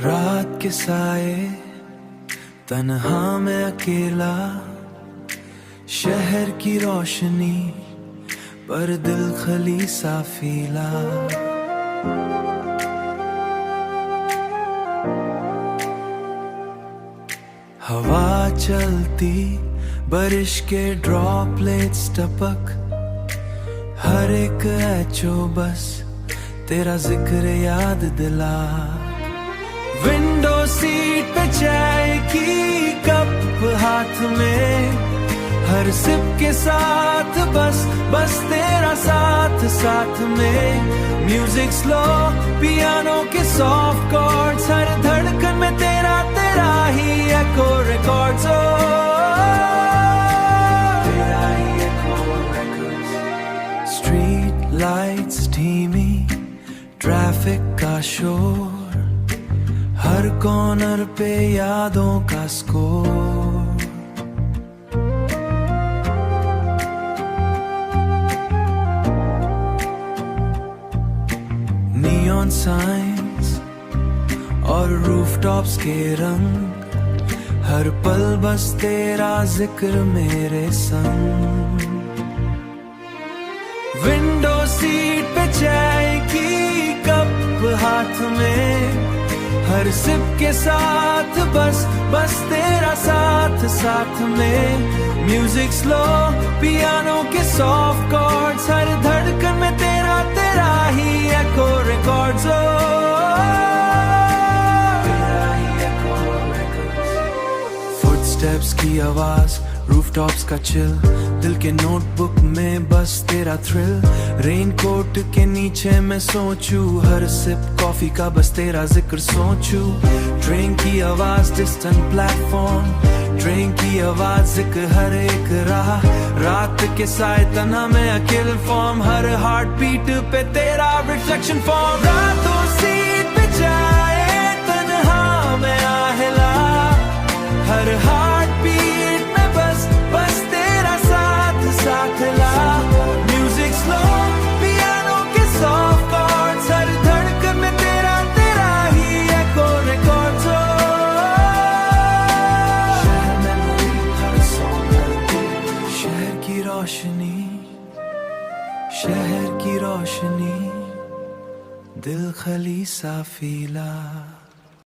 रात के साए तन्हा मैं अकेला, शहर की रोशनी पर दिल खली सा फीला। हवा चलती बारिश के ड्रॉपलेट्स टपक, हर एक एचो बस तेरा जिक्र याद दिला। विंडो सीट पे चाय की कप हाथ में, हर सिप के साथ बस बस तेरा साथ साथ में। म्यूजिक स्लो पियानो के सॉफ्ट कॉर्ड्स, हर धड़कन में तेरा तेरा ही एको रिकॉर्ड्स। तेरा ही एको रिकॉर्ड्स। स्ट्रीट लाइट्स धीमी, ट्रैफिक का शोर, हर कॉर्नर पे यादों का स्कोर। नियॉन साइंस और रूफटॉप्स के रंग, हर पल बस तेरा जिक्र मेरे संग। विंडो सीट पे चाय की कप हाथ में, हर सिप के साथ बस बस तेरा साथ साथ में। म्यूजिक स्लो पियानो के सॉफ्ट कॉर्ड्स, हर धड़कन में तेरा तेरा ही एको रिकॉर्ड्स। फुटस्टेप्स की आवाज, रूफटॉप्स का चिल, दिल के नोटबुक में बस तेरा थ्रिल। रेनकोट के नीचे मैं सोचूं, हर सिप कॉफी का बस तेरा जिक्र सोचूं। ट्रेन की आवाज, डिस्टेंट प्लेटफॉर्म, ट्रेन की आवाज, जिक्र हर एक राह। रात के साए तना में अकेले फॉर्म, हर हार्ट बीट पे तेरा रिफ्लेक्शन फॉर्म। रातों सीट पे जाए तन्हा मैं आहला, हर हार्ट बीट में बस बस तेरा साथ साथ ला। म्यूजिक स्लो पियानो के सॉफ्ट कॉर्ड्स, हर धड़कन में तेरा तेरा ही एको रिकॉर्ड्स। शहर में हर सॉन्ग, हर दिल, शहर की रोशनी, शहर की रोशनी, दिल खली सा फीला।